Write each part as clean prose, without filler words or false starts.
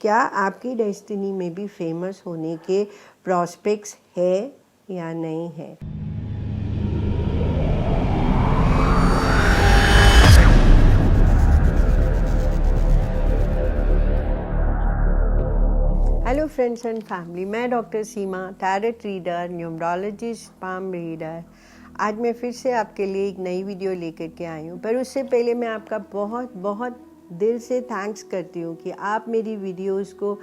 क्या आपकी डेस्टिनी में भी फेमस होने के प्रॉस्पेक्ट्स है या नहीं है? हेलो फ्रेंड्स एंड फैमिली, मैं doctor Seema, tarot reader, numerologist, palm reader. आज मैं फिर से आपके लिए एक नई वीडियो लेकर के आई हूँ। पर उससे पहले मैं आपका बहुत बहुत दिल से थैंक्स करती हूँ कि आप मेरी वीडियोस को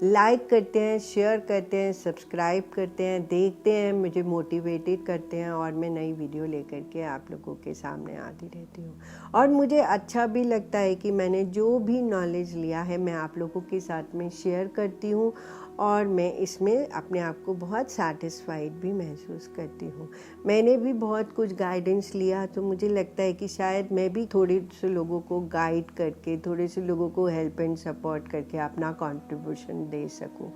लाइक करते हैं, शेयर करते हैं, सब्सक्राइब करते हैं, देखते हैं, मुझे मोटिवेटेड करते हैं और मैं नई वीडियो लेकर के आप लोगों के सामने आती रहती हूँ। और मुझे अच्छा भी लगता है कि मैंने जो भी नॉलेज लिया है मैं आप लोगों के साथ में शेयर करती हूँ और मैं इसमें अपने आप को बहुत सैटिस्फाइड भी महसूस करती हूँ। मैंने भी बहुत कुछ गाइडेंस लिया तो मुझे लगता है कि शायद मैं भी थोड़े से लोगों को गाइड करके, थोड़े से लोगों को हेल्प एंड सपोर्ट करके अपना कंट्रीब्यूशन दे सकूं।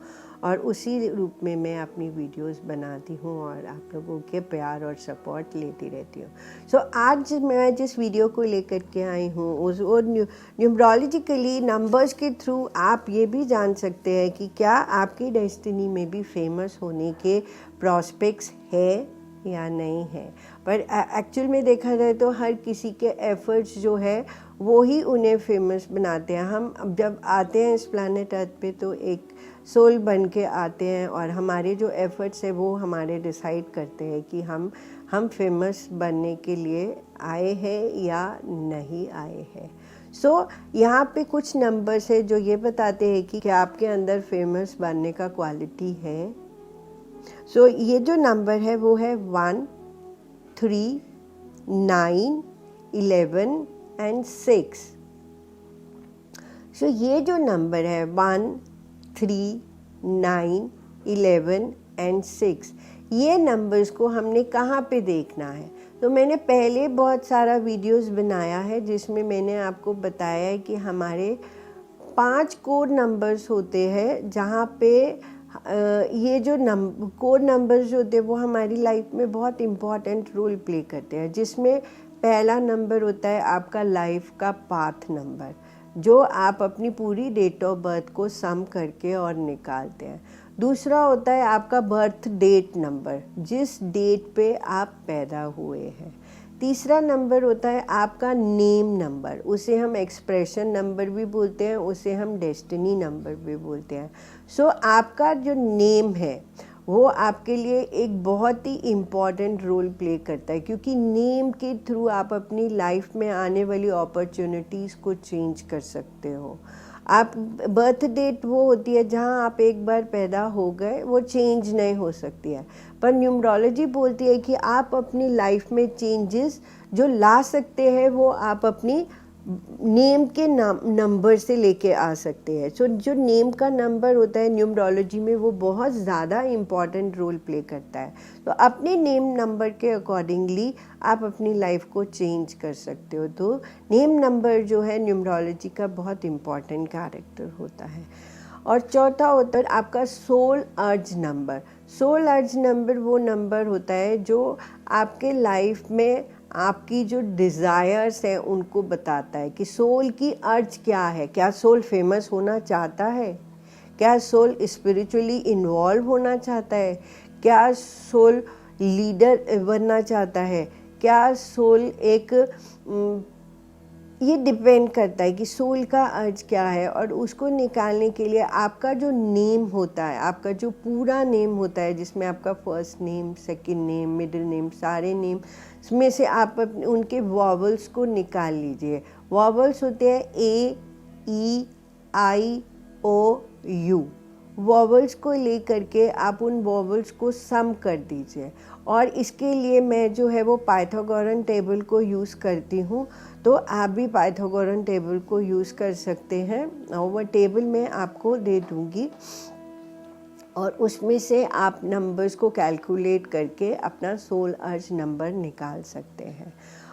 और उसी रूप में मैं अपनी वीडियोस बनाती हूँ और आप लोगों के प्यार और सपोर्ट लेती रहती हूँ। सो आज मैं जिस वीडियो को लेकर के आई हूँ उस और न्यूमरोलॉजिकली नंबर्स के थ्रू आप ये भी जान सकते हैं कि क्या आपकी डेस्टिनी में भी फेमस होने के प्रॉस्पेक्ट्स है या नहीं है। पर एक्चुअल में देखा जाए तो हर किसी के एफर्ट्स जो है वो ही उन्हें फेमस बनाते हैं। हम जब आते हैं इस प्लैनेट अर्थ पे तो एक सोल बन के आते हैं और हमारे जो एफर्ट्स है वो हमारे डिसाइड करते हैं कि हम फेमस बनने के लिए आए हैं या नहीं आए हैं। सो यहाँ पे कुछ नंबर्स है जो ये बताते हैं कि क्या आपके अंदर फेमस बनने का क्वालिटी है। सो ये जो नंबर है वो है 1, 3, 9, 11 एंड 6। सो ये जो नंबर है 1, 3, 9, 11 एंड 6, ये नंबर्स को हमने कहाँ पे देखना है। तो मैंने पहले बहुत सारा वीडियोस बनाया है जिसमें मैंने आपको बताया है कि हमारे 5 कोड नंबर्स होते हैं जहाँ पे ये जो कोड नंबर्स जो होते हैं वो हमारी लाइफ में बहुत इम्पॉर्टेंट रोल प्ले करते हैं। जिसमें पहला नंबर होता है आपका लाइफ का पाथ नंबर, जो आप अपनी पूरी डेट ऑफ बर्थ को सम करके और निकालते हैं। दूसरा होता है आपका बर्थ डेट नंबर, जिस डेट पे आप पैदा हुए हैं। तीसरा नंबर होता है आपका नेम नंबर, उसे हम एक्सप्रेशन नंबर भी बोलते हैं, उसे हम डेस्टिनी नंबर भी बोलते हैं। सो आपका जो नेम है वो आपके लिए एक बहुत ही इम्पॉर्टेंट रोल प्ले करता है, क्योंकि नेम के थ्रू आप अपनी लाइफ में आने वाली अपॉर्चुनिटीज़ को चेंज कर सकते हो। आप बर्थ डेट वो होती है जहाँ आप एक बार पैदा हो गए, वो चेंज नहीं हो सकती है। पर न्यूमरोलॉजी बोलती है कि आप अपनी लाइफ में चेंजेस जो ला सकते हैं वो आप अपनी नेम के नंबर से लेके आ सकते हैं। सो जो नेम का नंबर होता है न्यूमरोलॉजी में वो बहुत ज़्यादा इम्पॉर्टेंट रोल प्ले करता है। तो अपने नेम नंबर के अकॉर्डिंगली आप अपनी लाइफ को चेंज कर सकते हो। तो नेम नंबर जो है न्यूमरोलॉजी का बहुत इम्पॉर्टेंट कैरेक्टर होता है। और चौथा होता है आपका सोल अर्ज नंबर। सोल अर्ज नंबर वो नंबर होता है जो आपके लाइफ में आपकी जो डिज़ायर्स हैं उनको बताता है कि सोल की अर्ज क्या है। क्या सोल फेमस होना चाहता है? क्या सोल स्पिरिचुअली इन्वॉल्व होना चाहता है? क्या सोल लीडर बनना चाहता है? क्या सोल एक ये डिपेंड करता है कि सोल का अर्ज क्या है। और उसको निकालने के लिए आपका जो नेम होता है, आपका जो पूरा नेम होता है, जिसमें आपका first name, second name, middle name, सारे नेम में से आप उनके वॉवल्स को निकाल लीजिए। वॉवल्स होते हैं ए, ई, आई, ओ, यू। वॉवल्स को लेकर के आप उन वॉवल्स को सम कर दीजिए। और इसके लिए मैं जो है वो पाइथागोरन टेबल को यूज़ करती हूँ। तो आप भी पाइथागोरन टेबल को यूज़ कर सकते हैं और वह टेबल मैं आपको दे दूँगी और उसमें से आप नंबर्स को कैलकुलेट करके अपना सोल अर्ज नंबर निकाल सकते हैं।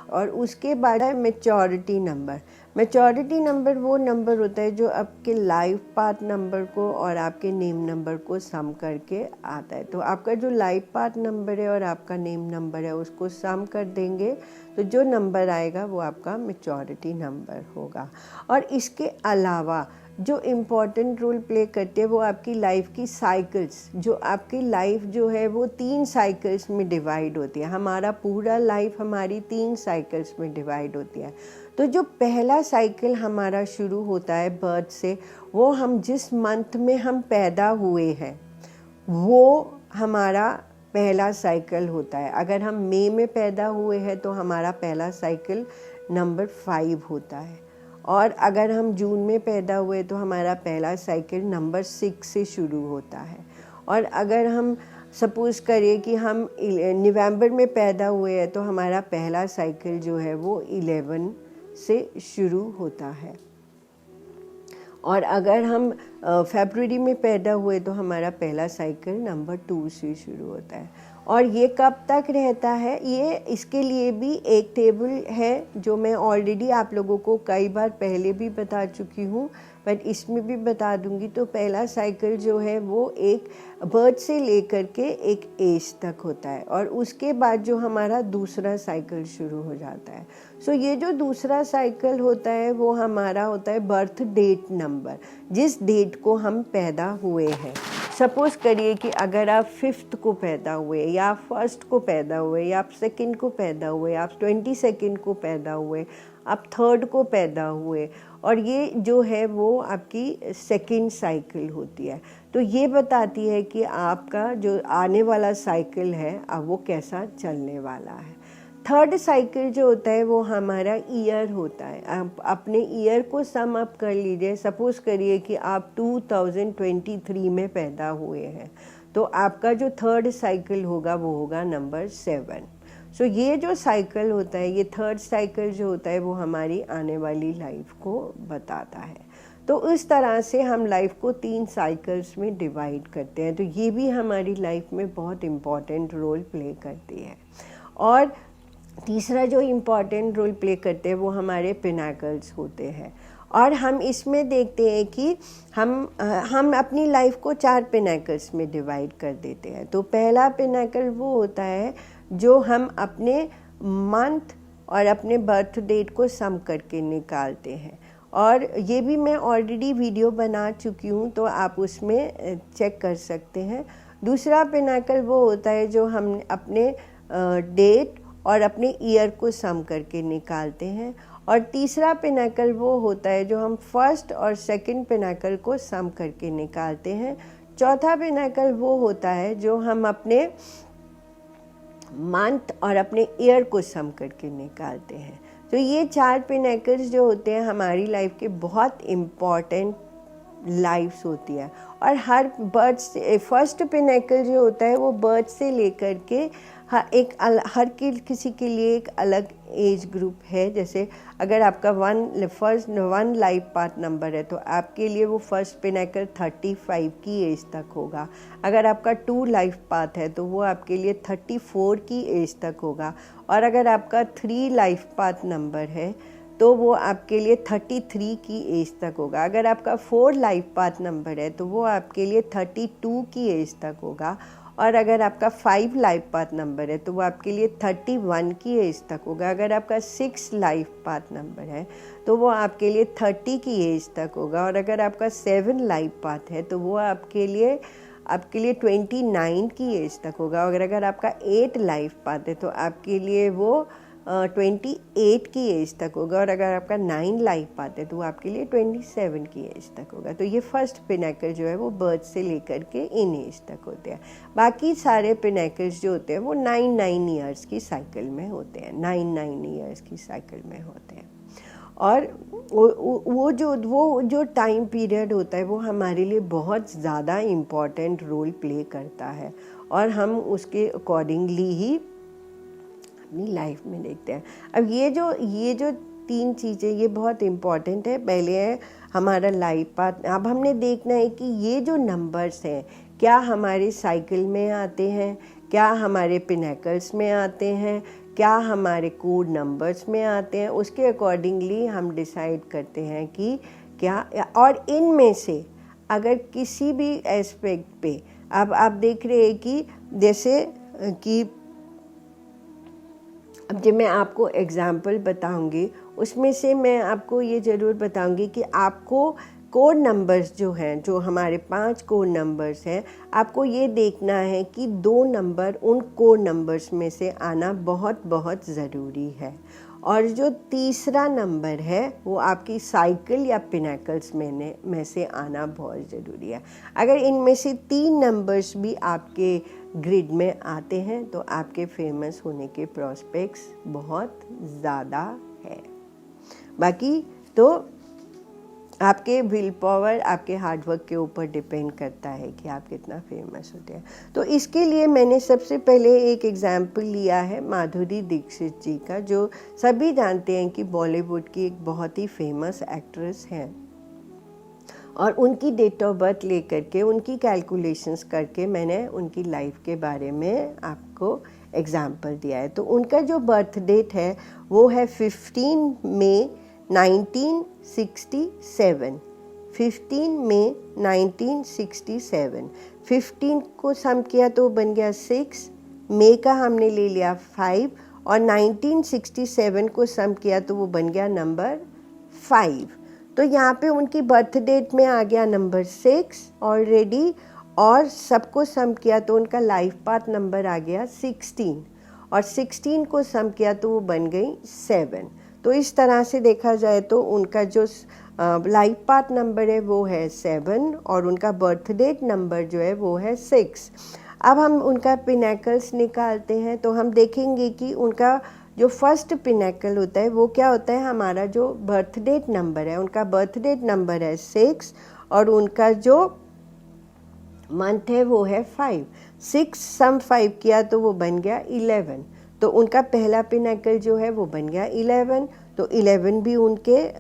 और उसके बाद है मैच्योरिटी नंबर। मैच्योरिटी नंबर वो नंबर होता है जो आपके लाइफ पाथ नंबर को और आपके नेम नंबर को सम करके आता है। तो आपका जो लाइफ पाथ नंबर है और आपका नेम नंबर है उसको सम कर देंगे तो जो नंबर आएगा वो आपका मैच्योरिटी नंबर होगा। और इसके अलावा जो इम्पॉर्टेंट रोल प्ले करते हैं वो आपकी लाइफ की साइकिल्स, जो आपकी लाइफ जो है वो 3 साइकिल्स में डिवाइड होती है। हमारा पूरा लाइफ हमारी 3 साइकिल्स में डिवाइड होती है। तो जो पहला साइकिल हमारा शुरू होता है बर्थ से, वो हम जिस मंथ में हम पैदा हुए हैं वो हमारा पहला साइकिल होता है। अगर हम मई में पैदा हुए हैं तो हमारा पहला साइकिल नंबर 5 होता है, और अगर हम जून में पैदा हुए तो हमारा पहला साइकिल नंबर 6 से शुरू होता है। और अगर हम सपोज़ करें कि हम नवंबर में पैदा हुए हैं तो हमारा पहला साइकिल जो है वो 11 से शुरू होता है। और अगर हम फरवरी में पैदा हुए तो हमारा पहला साइकिल नंबर 2 से शुरू होता है। और ये कब तक रहता है, ये इसके लिए भी एक टेबल है जो मैं ऑलरेडी आप लोगों को कई बार पहले भी बता चुकी हूँ, बट इसमें भी बता दूँगी। तो पहला साइकिल जो है वो एक बर्थ से लेकर के एक एज तक होता है, और उसके बाद जो हमारा दूसरा साइकिल शुरू हो जाता है। सो ये जो दूसरा साइकिल होता है वो हमारा होता है बर्थ डेट नंबर, जिस डेट को हम पैदा हुए हैं। सपोज़ करिए कि अगर आप 5th को पैदा हुए, या आप 1st को पैदा हुए, या आप 2nd को पैदा हुए, आप 22nd को पैदा हुए, आप 3rd को पैदा हुए, और ये जो है वो आपकी सेकंड साइकिल होती है। तो ये बताती है कि आपका जो आने वाला साइकिल है अब वो कैसा चलने वाला है। 3rd साइकिल जो होता है वो हमारा ईयर होता है। आप अपने ईयर को सम अप कर लीजिए। सपोज़ करिए कि आप 2023 में पैदा हुए हैं, तो आपका जो 3rd साइकिल होगा वो होगा नंबर 7। सो ये जो साइकिल होता है, ये 3rd साइकिल जो होता है वो हमारी आने वाली लाइफ को बताता है। तो इस तरह से हम लाइफ को 3 साइकिल्स में डिवाइड करते हैं। तो ये भी हमारी लाइफ में बहुत इम्पॉर्टेंट रोल प्ले करती है। और तीसरा जो इम्पॉर्टेंट रोल प्ले करते हैं वो हमारे पिनाकल्स होते हैं। और हम इसमें देखते हैं कि हम अपनी लाइफ को 4 पिनाकल्स में डिवाइड कर देते हैं। तो पहला पिनाकल वो होता है जो हम अपने मंथ और अपने बर्थ डेट को सम करके निकालते हैं, और ये भी मैं ऑलरेडी वीडियो बना चुकी हूँ तो आप उसमें चेक कर सकते हैं। दूसरा पिनाकल वो होता है जो हम अपने डेट और अपने ईयर को सम करके निकालते हैं। और तीसरा पिनाकल वो होता है जो हम 1st और 2nd पिनाकल को सम करके निकालते हैं। चौथा पिनाकल वो होता है जो हम अपने मंथ और अपने ईयर को सम करके निकालते हैं। तो ये 4 पिनाकल्स जो होते हैं हमारी लाइफ के बहुत इम्पॉर्टेंट लाइफ्स होती है। और हर बर्थ से फर्स्ट पिनाकल जो होता है वो बर्थ से लेकर के हर किसी के लिए एक अलग एज ग्रुप है। जैसे अगर आपका 1 लाइफ पाथ नंबर है तो आपके लिए वो फर्स्ट पिनाकल 35 की एज तक होगा। अगर आपका 2 लाइफ पाथ है तो वो आपके लिए 34 की एज तक होगा। और अगर आपका 3 लाइफ पाथ नंबर है तो वो आपके लिए 33 की एज तक होगा। अगर आपका 4 लाइफ पाथ नंबर है तो वो आपके लिए 32 की एज तक होगा। और अगर आपका 5 लाइफ पाथ नंबर है तो वो आपके लिए 31 की एज तक होगा। अगर आपका 6 लाइफ पाथ नंबर है तो वो आपके लिए 30 की एज तक होगा। और अगर आपका 7 लाइफ पाथ है तो वो आपके लिए 29 की एज तक होगा। और अगर आपका 8 लाइफ पाथ है तो आपके लिए वो 28 की एज तक होगा। और अगर आपका 9 लाइफ पाथ है तो वो आपके लिए 27 की एज तक होगा। तो ये फर्स्ट पिनाकल जो है वो बर्थ से लेकर के इन एज तक होते हैं। बाकी सारे पिनाकल्स जो होते हैं वो 9 ईयर्स की साइकिल में होते हैं, 9 ईयर्स की साइकिल में होते हैं। और वो जो टाइम पीरियड होता है वो हमारे लिए बहुत ज़्यादा इम्पॉर्टेंट रोल प्ले करता है, और हम उसके अकॉर्डिंगली ही अपनी लाइफ में देखते हैं। अब ये जो 3 चीज़ें ये बहुत इम्पॉर्टेंट है। पहले है हमारा लाइफ पाथ। अब हमने देखना है कि ये जो नंबर्स हैं क्या हमारे साइकिल में आते हैं, क्या हमारे पिनाकल्स में आते हैं, क्या हमारे कोड नंबर्स में आते हैं। उसके अकॉर्डिंगली हम डिसाइड करते हैं कि क्या, और इनमें से अगर किसी भी एस्पेक्ट पे अब आप देख रहे हैं कि जैसे कि अब जब मैं आपको एग्ज़ाम्पल बताऊंगी उसमें से मैं आपको ये ज़रूर बताऊंगी कि आपको कोड नंबर्स जो हैं, जो हमारे 5 कोड नंबर्स हैं, आपको ये देखना है कि 2 नंबर उन कोड नंबर्स में से आना बहुत बहुत ज़रूरी है। और जो तीसरा नंबर है वो आपकी साइकिल या पिनाकल्स में से आना बहुत ज़रूरी है। अगर इनमें से 3 नंबर्स भी आपके ग्रिड में आते हैं तो आपके फेमस होने के प्रॉस्पेक्ट्स बहुत ज़्यादा है। बाकी तो आपके विल पावर, आपके हार्डवर्क के ऊपर डिपेंड करता है कि आप कितना फेमस होते हैं। तो इसके लिए मैंने सबसे पहले एक एग्जाम्पल लिया है माधुरी दीक्षित जी का, जो सभी जानते हैं कि बॉलीवुड की एक बहुत ही फेमस एक्ट्रेस हैं। और उनकी डेट ऑफ बर्थ लेकर के, उनकी कैलकुलेशंस करके मैंने उनकी लाइफ के बारे में आपको एग्जाम्पल दिया है। तो उनका जो बर्थ डेट है वो है 15 मई 1967। 15 मई 1967। 15 को सम किया तो बन गया 6, मई का हमने ले लिया 5 और 1967 को सम किया तो वो बन गया नंबर 5। तो यहाँ पे उनकी बर्थ डेट में आ गया नंबर 6 ऑलरेडी, और सबको सम किया तो उनका लाइफ पाथ नंबर आ गया 16, और 16 को सम किया तो वो बन गई 7। तो इस तरह से देखा जाए तो उनका जो लाइफ पाथ नंबर है वो है 7 और उनका बर्थ डेट नंबर जो है वो है 6। अब हम उनका पिनाकल्स निकालते हैं तो हम देखेंगे कि उनका जो फर्स्ट पिनाकल होता है वो क्या होता है, हमारा जो बर्थ डेट नंबर है, उनका बर्थ डेट नंबर है 6 और उनका जो मंथ है वो है 5। 6 सम 5 किया तो वो बन गया 11। तो उनका पहला पिनाकल जो है वो बन गया 11, तो 11 भी उनके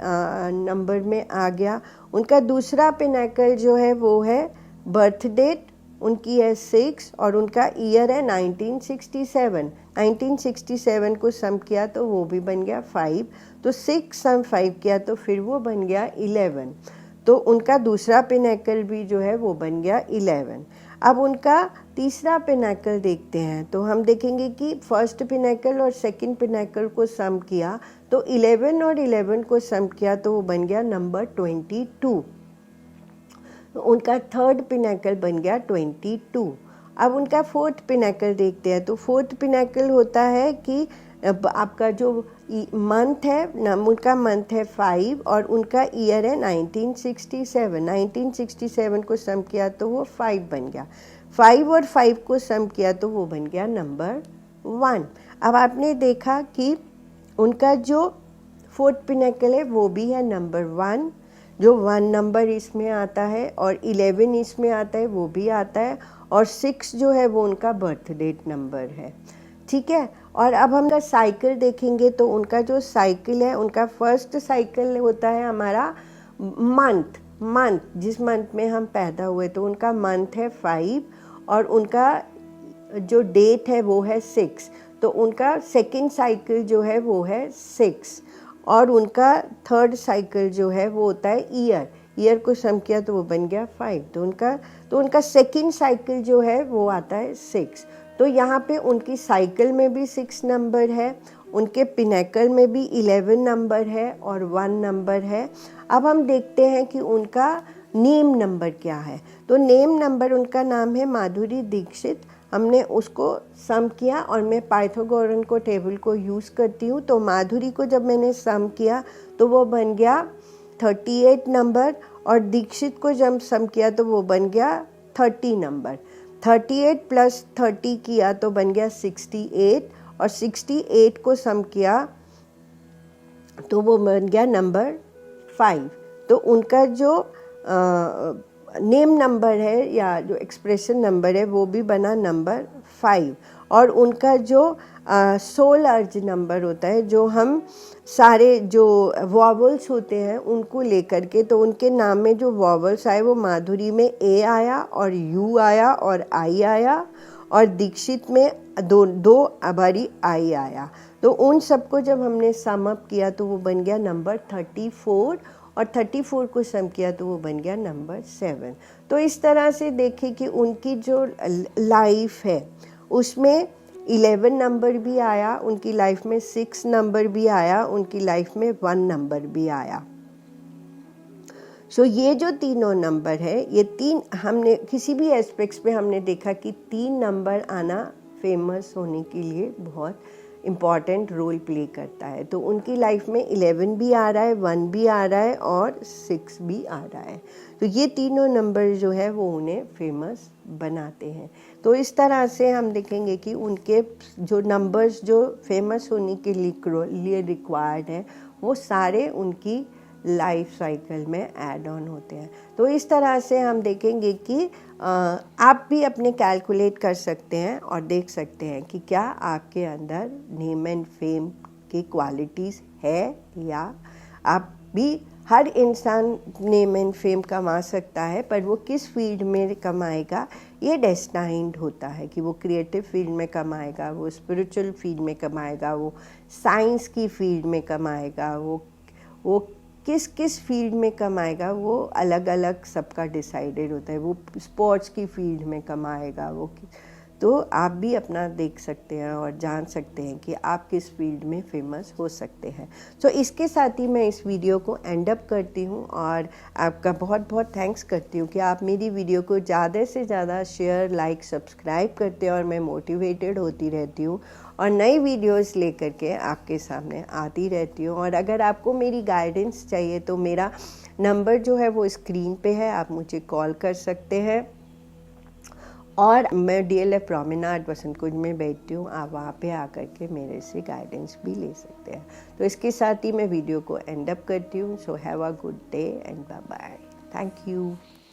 नंबर में आ गया। उनका दूसरा पिनाकल जो है वो है बर्थ डेट, उनकी है 6 और उनका ईयर है 1967। 1967 को सम किया तो वो भी बन गया 5, तो 6 सम 5 किया तो फिर वो बन गया 11। तो उनका दूसरा पिनाकल भी जो है वो बन गया 11। अब उनका तीसरा पिनाकल देखते हैं तो हम देखेंगे कि फर्स्ट पिनाकल और सेकंड पिनाकल को सम किया तो 11 और 11 को सम किया तो वो बन गया नंबर 22। उनका थर्ड पिनाकल बन गया 22। अब उनका फोर्थ पिनाकल देखते हैं तो फोर्थ पिनाकल होता है कि आपका जो मंथ है, उनका मंथ है 5 और उनका ईयर है 1967। 1967 को सम किया तो वो 5 बन गया। 5 और 5 को सम किया तो वो बन गया नंबर 1। अब आपने देखा कि उनका जो फोर्थ पिनाकल है वो भी है नंबर 1, जो 1 नंबर इसमें आता है और 11 इसमें आता है, वो भी आता है, और 6 जो है वो उनका बर्थ डेट नंबर है। ठीक है, और अब हम साइकिल देखेंगे तो उनका जो साइकिल है, उनका फर्स्ट साइकिल होता है हमारा मंथ, जिस मंथ में हम पैदा हुए तो उनका मंथ है 5 और उनका जो डेट है वो है 6, तो उनका सेकंड साइकिल जो है वो है 6 और उनका थर्ड साइकिल जो है वो होता है ईयर को सम किया तो वो बन गया 5, तो उनका सेकंड साइकिल जो है वो आता है 6। तो यहाँ पे उनकी साइकिल में भी 6 नंबर है, उनके पिनाकल में भी 11 नंबर है और 1 नंबर है। अब हम देखते हैं कि उनका नेम नंबर क्या है। तो नेम नंबर, उनका नाम है माधुरी दीक्षित। हमने उसको सम किया और मैं पाइथागोरन को टेबल को यूज़ करती हूँ। तो माधुरी को जब मैंने सम किया तो वो बन गया 38 नंबर और दीक्षित को जब सम किया तो वो बन गया 30 नंबर। 38 प्लस 30 किया तो बन गया 68 और 68 को सम किया तो वो बन गया नंबर 5। तो उनका जो नेम नंबर है या जो एक्सप्रेशन नंबर है वो भी बना नंबर 5। और उनका जो सोल अर्ज नंबर होता है, जो हम सारे जो वॉवल्स होते हैं उनको लेकर के, तो उनके नाम में जो वॉवल्स आए वो माधुरी में ए आया और यू आया और आई आया और दीक्षित में दो बारी आई आया। तो उन सबको जब हमने सम अप किया तो वो बन गया नंबर 34 और 34 को सम किया तो वो बन गया नंबर 7। तो इस तरह से देखें कि उनकी जो लाइफ है उसमें 11 नंबर भी आया, उनकी लाइफ में 6 नंबर भी आया, उनकी लाइफ में 1 नंबर भी आया। सो ये जो तीनों नंबर है, ये तीन, हमने किसी भी एस्पेक्ट्स पे हमने देखा कि 3 नंबर आना फेमस होने के लिए बहुत इम्पॉर्टेंट रोल प्ले करता है। तो उनकी लाइफ में 11 भी आ रहा है, 1 भी आ रहा है और 6 भी आ रहा है। तो ये तीनों नंबर जो है वो उन्हें फेमस बनाते हैं। तो इस तरह से हम देखेंगे कि उनके जो नंबर्स जो फेमस होने के लिए रिक्वायर्ड हैं वो सारे उनकी लाइफ साइकिल में ऐड ऑन होते हैं। तो इस तरह से हम देखेंगे कि आप भी अपने कैलकुलेट कर सकते हैं और देख सकते हैं कि क्या आपके अंदर नेम एंड फेम की क्वालिटीज़ है, या आप भी, हर इंसान नेम एंड फेम कमा सकता है, पर वो किस फील्ड में कमाएगा ये डेस्टाइंड होता है कि वो क्रिएटिव फील्ड में कमाएगा, वो स्पिरिचुअल फील्ड में कमाएगा, वो साइंस की फील्ड में कमाएगा, वो किस फील्ड में कमाएगा, वो अलग अलग सबका डिसाइडेड होता है। वो स्पोर्ट्स की फील्ड में कमाएगा, तो आप भी अपना देख सकते हैं और जान सकते हैं कि आप किस फील्ड में फेमस हो सकते हैं। सो इसके साथ ही मैं इस वीडियो को एंड अप करती हूँ और आपका बहुत बहुत थैंक्स करती हूँ कि आप मेरी वीडियो को ज़्यादा से ज़्यादा शेयर, लाइक, सब्सक्राइब करते हैं और मैं मोटिवेटेड होती रहती हूँ और नई वीडियोस लेकर के आपके सामने आती रहती हूँ। और अगर आपको मेरी गाइडेंस चाहिए तो मेरा नंबर जो है वो स्क्रीन पे है, आप मुझे कॉल कर सकते हैं। और मैं DLF प्रोमेनाड बसंत कुंज में बैठती हूँ, आप वहाँ पे आकर के मेरे से गाइडेंस भी ले सकते हैं। तो इसके साथ ही मैं वीडियो को एंड अप करती हूँ। So have a good day and bye bye. Thank you.